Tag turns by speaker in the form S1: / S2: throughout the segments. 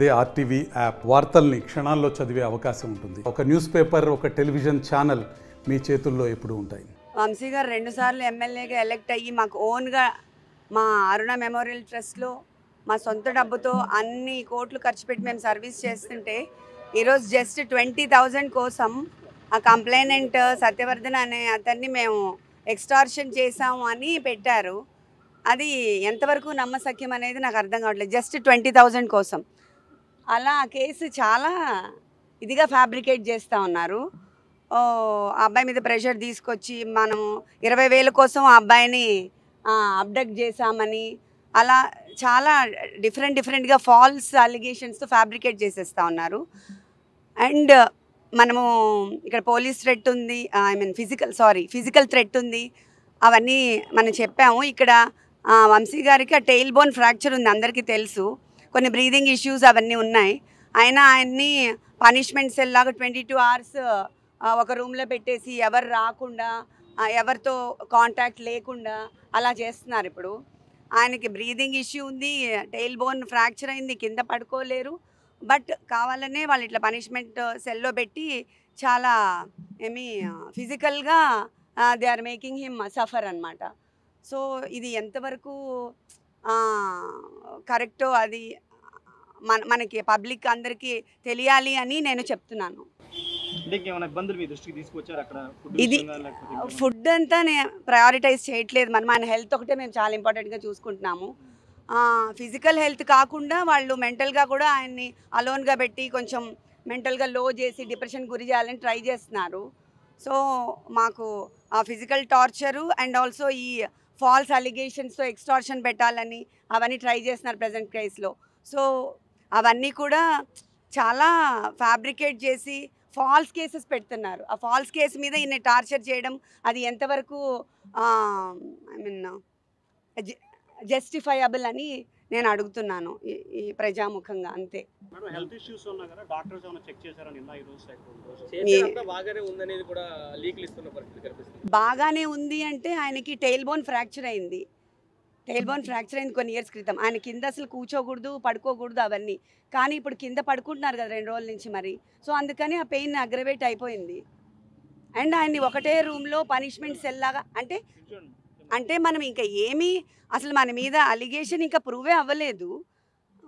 S1: అదే RTV app వార్తల్ని క్షణాల్లో చదివే అవకాశం ఉంటుంది. ఒక న్యూస్ పేపర్, ఒక టెలివిజన్ ఛానల్ మీ చేతుల్లో ఎప్పుడూ ఉంటాయి.
S2: వంశీ గారు 2 సార్లు ఎమ్మెల్యేగా ఎలక్ట్ అయ్యి మాకు ఓన్గా మా అరుణ మెమోరియల్ ట్రస్ట్లో మా సొంత డబ్బుతో అన్ని కోట్లు ఖర్చు పెట్టి మేము సర్వీస్ చేస్తుంటే ఈరోజు జస్ట్ 20,000 కోసం ఆ కంప్లైనెంట్ సత్యవర్ధన్ అనే అతన్ని మేము ఎక్స్టార్షన్ చేసాము అని పెట్టారు. అది ఎంతవరకు నమ్మసక్యం అనేది నాకు అర్థం కావట్లేదు. జస్ట్ 20,000 కోసం అలా ఆ కేసు చాలా ఇదిగా ఫ్యాబ్రికేట్ చేస్తూ ఉన్నారు. ఆ అబ్బాయి మీద ప్రెషర్ తీసుకొచ్చి మనము 20,000 కోసం ఆ అబ్బాయిని అబ్డక్ట్ చేశామని అలా చాలా డిఫరెంట్గా ఫాల్స్ అలిగేషన్స్తో ఫ్యాబ్రికేట్ చేసేస్తూ ఉన్నారు. అండ్ మనము ఇక్కడ పోలీస్ థ్రెట్ ఉంది, ఫిజికల్ థ్రెట్ ఉంది, అవన్నీ మనం చెప్పాము. ఇక్కడ వంశీ గారికి ఆ టెయిల్ బోన్ ఫ్రాక్చర్ ఉంది, అందరికీ తెలుసు. కొన్ని బ్రీదింగ్ ఇష్యూస్ అవన్నీ ఉన్నాయి. అయినా ఆయన్ని పనిష్మెంట్ సెల్ లాగా 22 hours ఒక రూమ్లో పెట్టేసి ఎవరు రాకుండా ఎవరితో కాంటాక్ట్ లేకుండా అలా చేస్తున్నారు. ఇప్పుడు ఆయనకి బ్రీదింగ్ ఇష్యూ ఉంది, టెయిల్ బోన్ ఫ్రాక్చర్ అయింది, కింద పడుకోలేరు. బట్ కావాలనే వాళ్ళు ఇట్లా పనిష్మెంట్ సెల్లో పెట్టి చాలా ఫిజికల్గా they are making him suffer అన్నమాట. సో ఇది ఎంతవరకు కరెక్టో అది మనకి పబ్లిక్ అందరికీ తెలియాలి అని నేను చెప్తున్నాను. ఇది ఫుడ్ అంతా నేను ప్రయారిటైజ్ చేయట్లేదు. మన హెల్త్ ఒకటే మేము చాలా ఇంపార్టెంట్గా చూసుకుంటున్నాము. ఫిజికల్ హెల్త్ కాకుండా వాళ్ళు మెంటల్గా కూడా ఆయన్ని అలోన్గా పెట్టి కొంచెం మెంటల్గా లో చేసి డిప్రెషన్ గురి చేయాలని ట్రై చేస్తున్నారు. సో మాకు ఆ ఫిజికల్ టార్చరు అండ్ ఆల్సో ఈ ఫాల్స్ అలిగేషన్స్తో ఎక్స్టార్షన్ పెట్టాలని అవన్నీ ట్రై చేస్తున్నారు ప్రజెంట్ కేసులో. సో అవన్నీ కూడా చాలా ఫ్యాబ్రికేట్ చేసి ఫాల్స్ కేసెస్ పెడుతున్నారు. ఆ ఫాల్స్ కేసు మీద ఇన్ని టార్చర్ చేయడం అది ఎంతవరకు జస్టిఫైయబుల్ అని నేను అడుగుతున్నాను ఈ ప్రజాముఖంగా. అంతే. బాగానే ఉంది అంటే ఆయనకి టెయిల్ బోన్ ఫ్రాక్చర్ అయింది. కొన్ని ఇయర్స్ క్రితం. ఆయన కింద అసలు కూర్చోకూడదు, పడుకోకూడదు అవన్నీ. కానీ ఇప్పుడు కింద పడుకుంటున్నారు కదా 2 రోజుల నుంచి మరి. సో అందుకని ఆ పెయిన్ అగ్రవేట్ అయిపోయింది. అండ్ ఆయన్ని ఒకటే రూమ్లో పనిష్మెంట్ సెల్ లాగా అంటే మనం ఇంకా ఏమీ అసలు మన మీద అలిగేషన్ ఇంకా ప్రూవే అవ్వలేదు.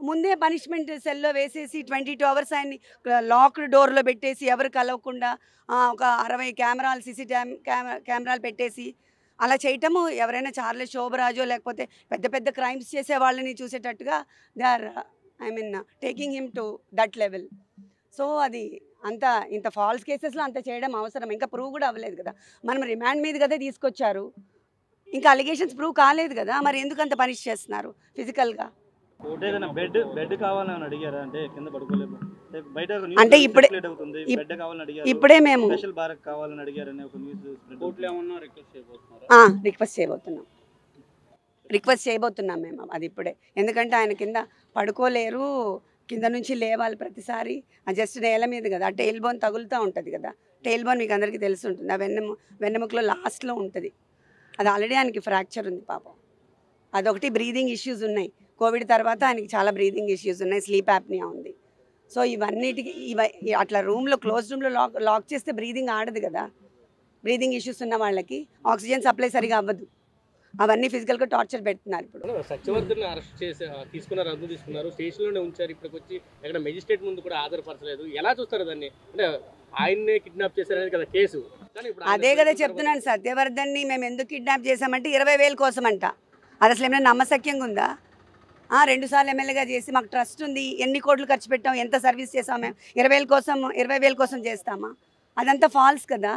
S2: ముందే పనిష్మెంట్ సెల్లో వేసేసి 22 hours ఆయన్ని లాక్డ్ డోర్లో పెట్టేసి ఎవరు కలవకుండా ఒక 60 కెమెరాలు CCTV కెమెరాలు పెట్టేసి అలా చేయటము ఎవరైనా చార్లెస్ శోభరాజో లేకపోతే పెద్ద క్రైమ్స్ చేసే వాళ్ళని చూసేటట్టుగా they are taking him to that level. So అది ఇంత ఫాల్స్ కేసెస్లో అంత చేయడం అవసరం? ఇంకా ప్రూవ్ కూడా అవ్వలేదు కదా. మనం రిమాండ్ మీద కదా తీసుకొచ్చారు, ఇంకా అలిగేషన్స్ ప్రూవ్ కాలేదు కదా. మరి ఎందుకు అంత పనిష్ చేస్తున్నారు ఫిజికల్గా? అంటే ఇప్పుడే మేము రిక్వెస్ట్ చేయబోతున్నాం మేము అది ఇప్పుడే. ఎందుకంటే ఆయన కింద పడుకోలేరు, కింద నుంచి లేవాలి ప్రతిసారి. జస్ట్ నేల మీద కదా, ఆ టెయిల్ బోన్ తగులుతూ ఉంటుంది కదా. టెయిల్ బోన్ మీకు అందరికీ తెలిసి ఉంటుంది, ఆ వెన్నెముకలో లాస్ట్లో ఉంటుంది. అది ఆల్రెడీ ఆయనకి ఫ్రాక్చర్ ఉంది పాపం. అదొకటి. బ్రీదింగ్ ఇష్యూస్ ఉన్నాయి. కోవిడ్ తర్వాత ఆయనకి చాలా బ్రీదింగ్ ఇష్యూస్ ఉన్నాయి, స్లీప్ యాప్నియా ఉంది. సో ఇవన్నిటికి అట్లా క్లోజ్ రూమ్లో లాక్ చేస్తే బ్రీదింగ్ ఆడదు కదా. బ్రీదింగ్ ఇష్యూస్ ఉన్న వాళ్ళకి ఆక్సిజన్ సప్లై సరిగా అవ్వదు. అవన్నీ ఫిజికల్గా టార్చర్ పెడుతున్నారు. ఇప్పుడు
S3: సత్యవర్ధన్ అరెస్ట్ చేసి తీసుకున్నారు, స్టేషన్లోనే ఉంచారు. ఇప్పటికి వచ్చి ఎక్కడ మెజిస్ట్రేట్ ముందు కూడా ఆధారపరచలేదు. ఎలా చూస్తారు దాన్ని? అంటే ఆయన్నే కిడ్నాప్ చేశారనేది కదా కేసు.
S2: అదే కదా చెప్తున్నాను. సత్యవర్ధన్ని మేము ఎందుకు కిడ్నాప్ చేశామంటే 20,000 కోసం అంట. అది అసలు ఏమైనా నమ్మశక్యంగా ఉందా? 2 సార్లు ఎమ్మెల్యేగా చేసి మాకు ట్రస్ట్ ఉంది, ఎన్ని కోట్లు ఖర్చు పెట్టాం, ఎంత సర్వీస్ చేసాం మేము, 20,000 కోసం చేస్తామా? అదంతా ఫాల్స్ కదా.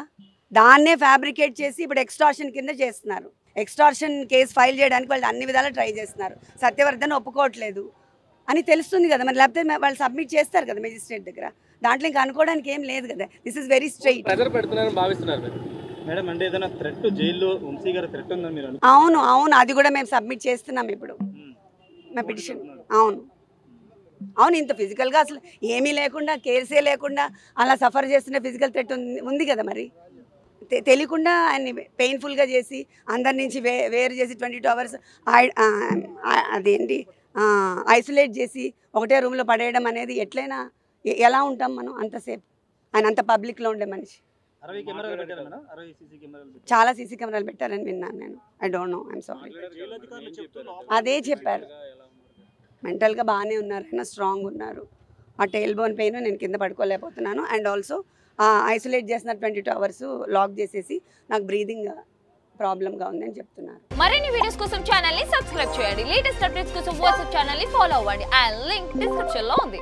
S2: దాన్నే ఫ్యాబ్రికేట్ చేసి ఇప్పుడు ఎక్స్టార్షన్ కింద చేస్తున్నారు. ఎక్స్టార్షన్ కేసు ఫైల్ చేయడానికి వాళ్ళు అన్ని విధాలు ట్రై చేస్తున్నారు. సత్యవర్ధన్ ఒప్పుకోవట్లేదు అని తెలుస్తుంది కదా మరి. లేకపోతే వాళ్ళు సబ్మిట్ చేస్తారు కదా మెజిస్ట్రేట్ దగ్గర. దాంట్లో ఇంకా అనుకోవడానికి ఏం లేదు కదా. This is very straight. అవును, అది కూడా మేము సబ్మిట్ చేస్తున్నాం ఇప్పుడు మా పిటిషన్. అవును, ఇంత ఫిజికల్గా అసలు ఏమీ లేకుండా, కేర్సే లేకుండా అలా సఫర్ చేస్తున్న ఫిజికల్ థ్రెట్ ఉంది కదా మరి. తెలియకుండా ఆయన్ని పెయిన్ఫుల్గా చేసి అందరి నుంచి వేరు చేసి 22 hours అదేంటి ఐసోలేట్ చేసి ఒకటే రూమ్లో పడేయడం అనేది ఎట్లయినా ఎలా ఉంటాం మనం అంతసేపు? ఆయన అంత పబ్లిక్లో ఉండే మనిషి.
S4: 60 కెమెరాలు పెట్టారు మేడం, 60 సీసీ కెమెరాలు పెట్టారు.
S2: చాలా సీసీ కెమెరాలు పెట్టారని విన్నాను నేను. I don't know, I'm sorry. అదే చెప్పారు, మెంటల్గా బాగానే ఉన్నారు, ఆయన స్ట్రాంగ్ ఉన్నారు. ఆ టైల్ బోన్ పెయిన్ నేను కింద పడుకోలేకపోతున్నాను. అండ్ ఆల్సో ఐసోలేట్ చేసిన 22 hours లాక్ చేసేసి నాకు బ్రీదింగ్ ప్రాబ్లంగా ఉందని చెప్తున్నారు.
S5: మరిన్ని వీడియోస్ కోసం ఛానల్ ని సబ్స్క్రైబ్ చేయండి. లేటెస్ట్ అప్డేట్స్ కోసం వాట్సాప్ ఛానల్ ని ఫాలో అవ్వండి. ఆ లింక్ డిస్క్రిప్షన్ లో ఉంది.